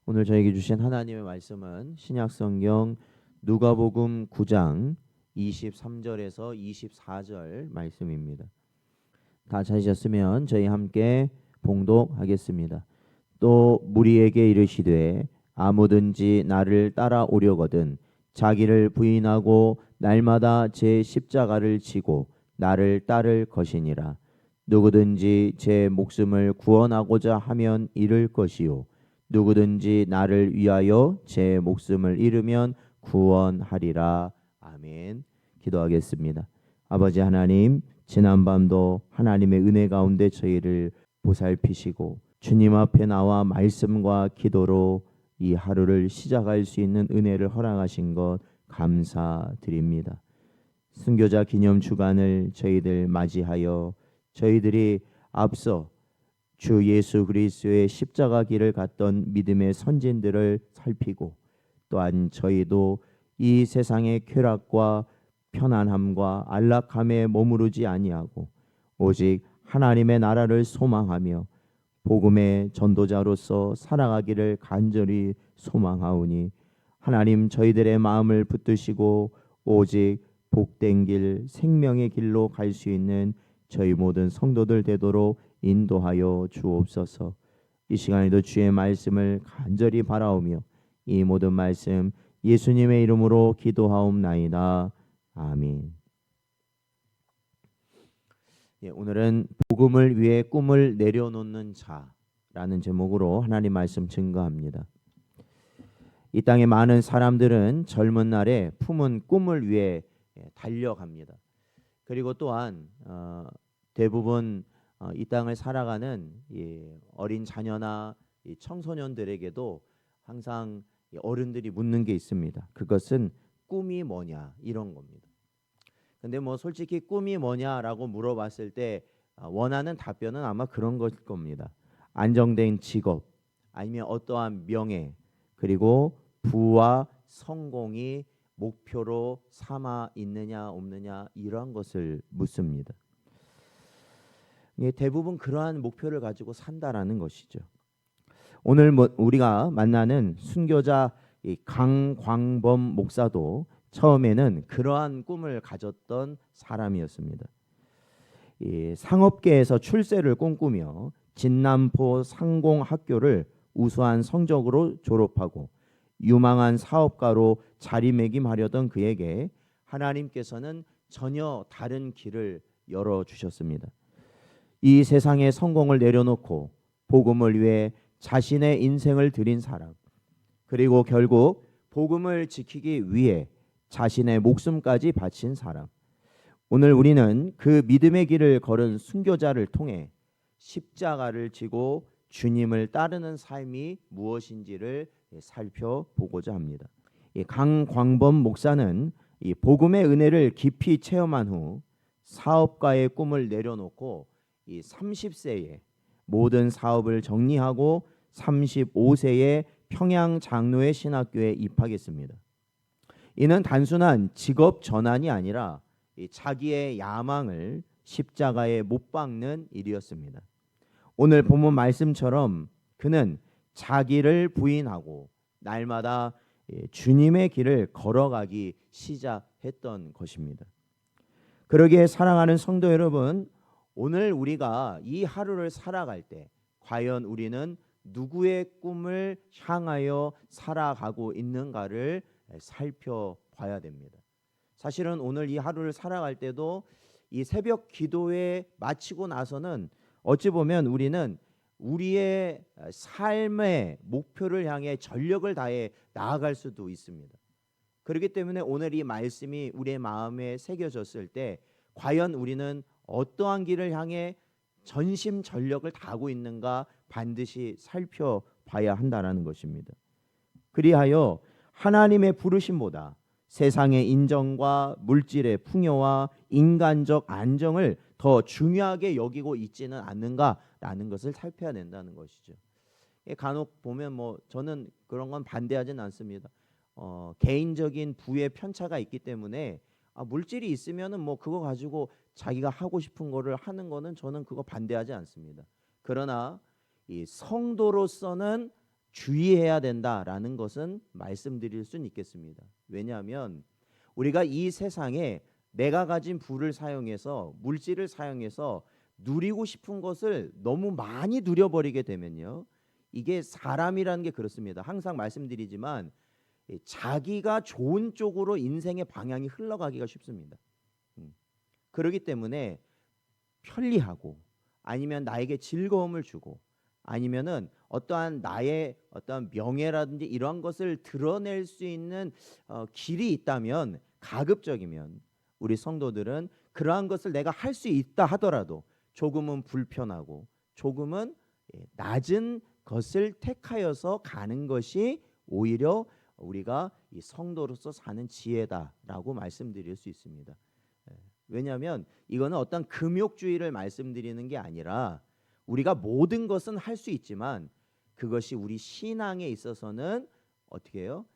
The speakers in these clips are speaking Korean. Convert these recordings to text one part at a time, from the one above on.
오늘 저에게 주신 하나님의 말씀은 신약성경 누가복음 9장 23절에서 24절 말씀입니다. 다 찾으셨으면 저희 함께 봉독하겠습니다. 또 무리에게 이르시되 아무든지 나를 따라오려거든 자기를 부인하고 날마다 제 십자가를 지고 나를 따를 것이니라. 누구든지 제 목숨을 구원하고자 하면 잃을 것이요 누구든지 나를 위하여 제 목숨을 잃으면 구원하리라. 아멘. 기도하겠습니다. 아버지 하나님, 지난밤도 하나님의 은혜 가운데 저희를 보살피시고 주님 앞에 나와 말씀과 기도로 이 하루를 시작할 수 있는 은혜를 허락하신 것 감사드립니다. 순교자 기념 주간을 저희들 맞이하여 저희들이 앞서 주 예수 그리스도의 십자가 길을 갔던 믿음의 선진들을 살피고 또한 저희도 이 세상의 쾌락과 편안함과 안락함에 머무르지 아니하고 오직 하나님의 나라를 소망하며 복음의 전도자로서 살아가기를 간절히 소망하오니 하나님 저희들의 마음을 붙드시고 오직 복된 길 생명의 길로 갈 수 있는 저희 모든 성도들 되도록 인도하여 주옵소서. 이 시간에도 주의 말씀을 간절히 바라오며 이 모든 말씀 예수님의 이름으로 기도하옵나이다. 아멘. 오늘은 복음을 위해 꿈을 내려놓는 자라는 제목으로 하나님 말씀 증거합니다. 이 땅의 많은 사람들은 젊은 날에 품은 꿈을 위해 달려갑니다. 그리고 또한 대부분 이 땅을 살아가는 어린 자녀나 청소년들에게도 항상 어른들이 묻는 게 있습니다. 그것은 꿈이 뭐냐 이런 겁니다. 근데 뭐 솔직히 꿈이 뭐냐라고 물어봤을 때 원하는 답변은 아마 그런 것일 겁니다. 안정된 직업 아니면 어떠한 명예 그리고 부와 성공이 목표로 삼아 있느냐 없느냐 이러한 것을 묻습니다. 대부분 그러한 목표를 가지고 산다라는 것이죠. 오늘 우리가 만나는 순교자 강광범 목사도 처음에는 그러한 꿈을 가졌던 사람이었습니다. 상업계에서 출세를 꿈꾸며 진남포 상공학교를 우수한 성적으로 졸업하고 유망한 사업가로 자리매김하려던 그에게 하나님께서는 전혀 다른 길을 열어주셨습니다. 이 세상의 성공을 내려놓고 복음을 위해 자신의 인생을 드린 사람, 그리고 결국 복음을 지키기 위해 자신의 목숨까지 바친 사람. 오늘 우리는 그 믿음의 길을 걸은 순교자를 통해 십자가를 지고 주님을 따르는 삶이 무엇인지를 살펴보고자 합니다. 강광범 목사는 이 복음의 은혜를 깊이 체험한 후 사업가의 꿈을 내려놓고 이 30세에 모든 사업을 정리하고 35세에 평양 장로의 신학교에 입학했습니다. 이는 단순한 직업 전환이 아니라 자기의 야망을 십자가에 못 박는 일이었습니다. 오늘 본문 말씀처럼 그는 자기를 부인하고 날마다 주님의 길을 걸어가기 시작했던 것입니다. 그러기에 사랑하는 성도 여러분, 오늘 우리가 이 하루를 살아갈 때 과연 우리는 누구의 꿈을 향하여 살아가고 있는가를 살펴봐야 됩니다. 사실은 오늘 이 하루를 살아갈 때도 이 새벽 기도에 마치고 나서는 어찌 보면 우리는 우리의 삶의 목표를 향해 전력을 다해 나아갈 수도 있습니다. 그렇기 때문에 오늘 이 말씀이 우리의 마음에 새겨졌을 때 과연 우리는 어떠한 길을 향해 전심전력을 다하고 있는가 반드시 살펴봐야 한다는 것입니다. 그리하여 하나님의 부르심보다 세상의 인정과 물질의 풍요와 인간적 안정을 더 중요하게 여기고 있지는 않는가라는 것을 살펴야 된다는 것이죠. 간혹 보면 저는 그런 건 반대하지는 않습니다. 개인적인 부의 편차가 있기 때문에 물질이 있으면은 그거 가지고 자기가 하고 싶은 거를 하는 거는 저는 그거 반대하지 않습니다. 그러나 이 성도로서는 주의해야 된다라는 것은 말씀드릴 수는 있겠습니다. 왜냐하면 우리가 이 세상에 내가 가진 부를 사용해서 물질을 사용해서 누리고 싶은 것을 너무 많이 누려버리게 되면요, 이게 사람이라는 게 그렇습니다. 항상 말씀드리지만 자기가 좋은 쪽으로 인생의 방향이 흘러가기가 쉽습니다. 그렇기 때문에 편리하고 아니면 나에게 즐거움을 주고 아니면은 어떠한 나의 어떠한 명예라든지 이러한 것을 드러낼 수 있는 길이 있다면, 가급적이면 우리 성도들은 그러한 것을 내가 할 수 있다 하더라도 조금은 불편하고 조금은 낮은 것을 택하여서 가는 것이 오히려 우리가 이 성도로서 사는 지혜다라고 말씀드릴 수 있습니다. 왜냐하면 이거는 어떤 금욕주의를 말씀드리는 게 아니라 우리가 모든 것은 할 수 있지만 그것이 우리 신앙에 있어서는 어떻게 해요?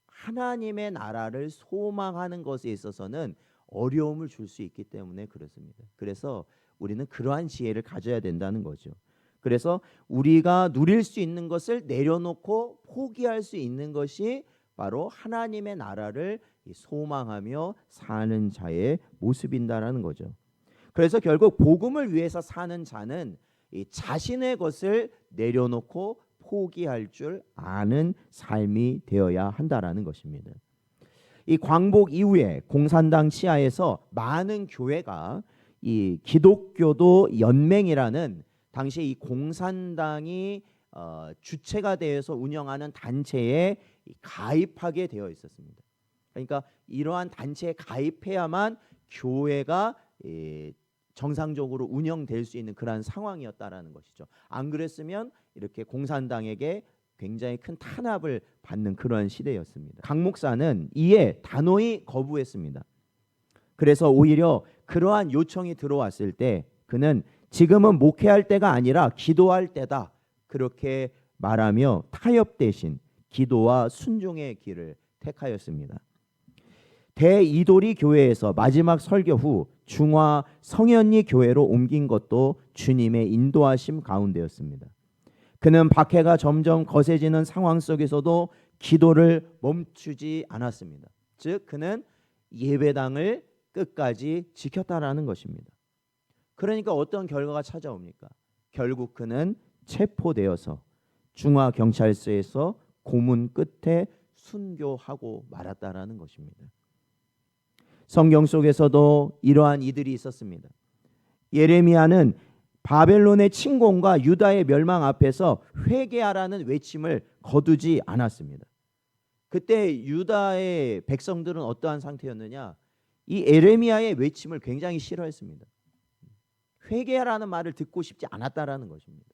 하나님의 나라를 소망하는 것에 있어서는 어려움을 줄 수 있기 때문에 그렇습니다. 그래서 우리는 그러한 지혜를 가져야 된다는 거죠. 그래서 우리가 누릴 수 있는 것을 내려놓고 포기할 수 있는 것이 바로 하나님의 나라를 소망하며 사는 자의 모습인다라는 거죠. 그래서 결국 복음을 위해서 사는 자는 이 자신의 것을 내려놓고 포기할 줄 아는 삶이 되어야 한다라는 것입니다. 이 광복 이후에 공산당 치하에서 많은 교회가 이 기독교도 연맹이라는 당시 이 공산당이 주체가 되어서 운영하는 단체에 가입하게 되어 있었습니다. 그러니까 이러한 단체에 가입해야만 교회가 정상적으로 운영될 수 있는 그러한 상황이었다라는 것이죠. 안 그랬으면 이렇게 공산당에게 굉장히 큰 탄압을 받는 그러한 시대였습니다. 강 목사는 이에 단호히 거부했습니다. 그래서 오히려 그러한 요청이 들어왔을 때 그는 지금은 목회할 때가 아니라 기도할 때다, 그렇게 말하며 타협 대신 기도와 순종의 길을 택하였습니다. 대이도리 교회에서 마지막 설교 후 중화 성현리 교회로 옮긴 것도 주님의 인도하심 가운데였습니다. 그는 박해가 점점 거세지는 상황 속에서도 기도를 멈추지 않았습니다. 즉 그는 예배당을 끝까지 지켰다라는 것입니다. 그러니까 어떤 결과가 찾아옵니까? 결국 그는 체포되어서 중화경찰서에서 고문 끝에 순교하고 말았다라는 것입니다. 성경 속에서도 이러한 이들이 있었습니다. 예레미야는 바벨론의 침공과 유다의 멸망 앞에서 회개하라는 외침을 거두지 않았습니다. 그때 유다의 백성들은 어떠한 상태였느냐? 이 예레미야의 외침을 굉장히 싫어했습니다. 회개하라는 말을 듣고 싶지 않았다라는 것입니다.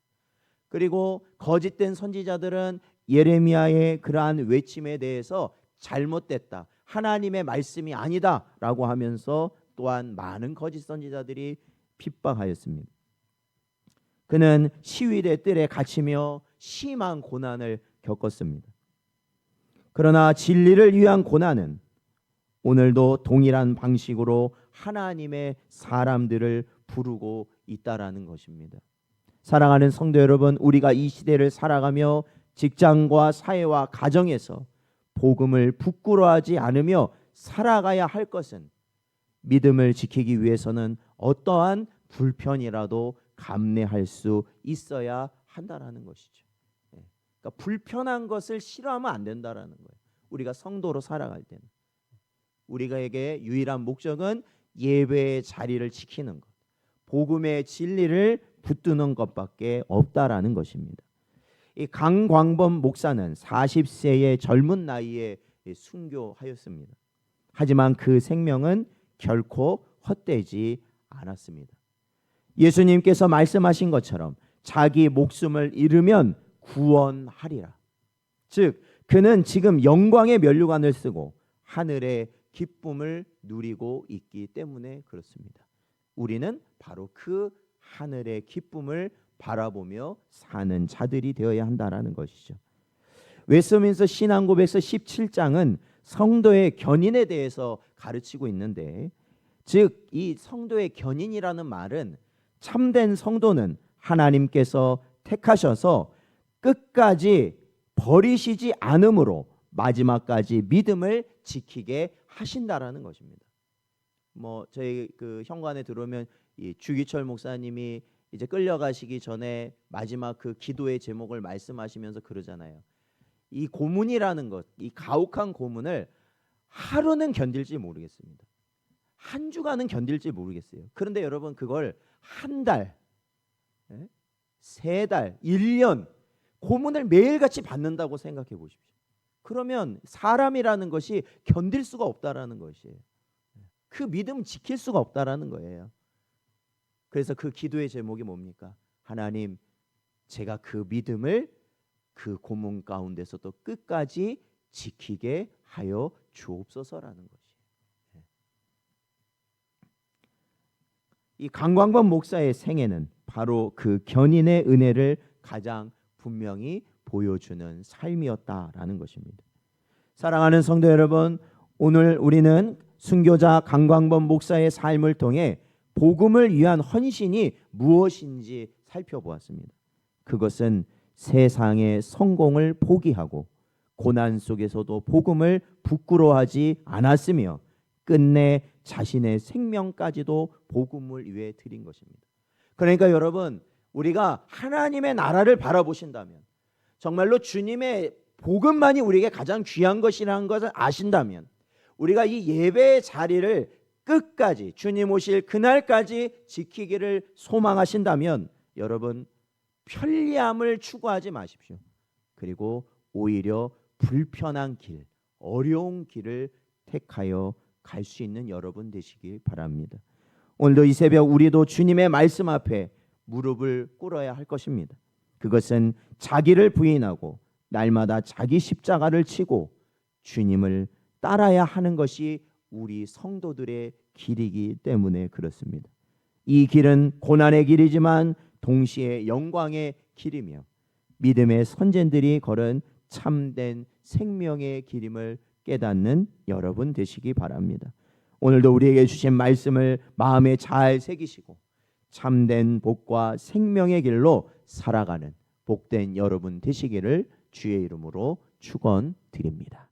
그리고 거짓된 선지자들은 예레미야의 그러한 외침에 대해서 잘못됐다, 하나님의 말씀이 아니다라고 하면서 또한 많은 거짓 선지자들이 핍박하였습니다. 그는 시위대 뜰에 갇히며 심한 고난을 겪었습니다. 그러나 진리를 위한 고난은 오늘도 동일한 방식으로 하나님의 사람들을 부르고 있다라는 것입니다. 사랑하는 성도 여러분, 우리가 이 시대를 살아가며 직장과 사회와 가정에서 복음을 부끄러워하지 않으며 살아가야 할 것은 믿음을 지키기 위해서는 어떠한 불편이라도 감내할 수 있어야 한다라는 것이죠. 그러니까 불편한 것을 싫어하면 안 된다라는 거예요. 우리가 성도로 살아갈 때는 우리가에게 유일한 목적은 예배의 자리를 지키는 것, 복음의 진리를 붙드는 것밖에 없다라는 것입니다. 이 강광범 목사는 40세의 젊은 나이에 순교하였습니다. 하지만 그 생명은 결코 헛되지 않았습니다. 예수님께서 말씀하신 것처럼 자기 목숨을 잃으면 구원하리라. 즉 그는 지금 영광의 면류관을 쓰고 하늘의 기쁨을 누리고 있기 때문에 그렇습니다. 우리는 바로 그 하늘의 기쁨을 바라보며 사는 자들이 되어야 한다라는 것이죠. 웨스트민스터 신앙고백서 17장은 성도의 견인에 대해서 가르치고 있는데, 즉 이 성도의 견인이라는 말은 참된 성도는 하나님께서 택하셔서 끝까지 버리시지 않음으로 마지막까지 믿음을 지키게 하신다라는 것입니다. 뭐 저희 그 현관에 들어오면 이 주기철 목사님이 이제 끌려가시기 전에 마지막 그 기도의 제목을 말씀하시면서 그러잖아요. 이 고문이라는 것, 이 가혹한 고문을 하루는 견딜지 모르겠습니다. 한 주간은 견딜지 모르겠어요. 그런데 여러분 그걸 한 달, 세 달, 1년 고문을 매일같이 받는다고 생각해 보십시오. 그러면 사람이라는 것이 견딜 수가 없다라는 것이에요. 그 믿음 지킬 수가 없다라는 거예요. 그래서 그 기도의 제목이 뭡니까? 하나님, 제가 그 믿음을 그 고문 가운데서도 끝까지 지키게 하여 주옵소서라는 것이에요. 이 강광범 목사의 생애는 바로 그 견인의 은혜를 가장 분명히 보여주는 삶이었다라는 것입니다. 사랑하는 성도 여러분, 오늘 우리는 순교자 강광범 목사의 삶을 통해 복음을 위한 헌신이 무엇인지 살펴보았습니다. 그것은 세상의 성공을 포기하고 고난 속에서도 복음을 부끄러워하지 않았으며 끝내 자신의 생명까지도 복음을 위해 드린 것입니다. 그러니까 여러분, 우리가 하나님의 나라를 바라보신다면, 정말로 주님의 복음만이 우리에게 가장 귀한 것이라는 것을 아신다면, 우리가 이 예배의 자리를 끝까지 주님 오실 그날까지 지키기를 소망하신다면 여러분, 편리함을 추구하지 마십시오. 그리고 오히려 불편한 길, 어려운 길을 택하여 갈 수 있는 여러분 되시기 바랍니다. 오늘도 이 새벽 우리도 주님의 말씀 앞에 무릎을 꿇어야 할 것입니다. 그것은 자기를 부인하고 날마다 자기 십자가를 치고 주님을 따라야 하는 것이 우리 성도들의 길이기 때문에 그렇습니다. 이 길은 고난의 길이지만 동시에 영광의 길이며 믿음의 선진들이 걸은 참된 생명의 길임을 깨닫는 여러분 되시기 바랍니다. 오늘도 우리에게 주신 말씀을 마음에 잘 새기시고 참된 복과 생명의 길로 살아가는 복된 여러분 되시기를 주의 이름으로 축원드립니다.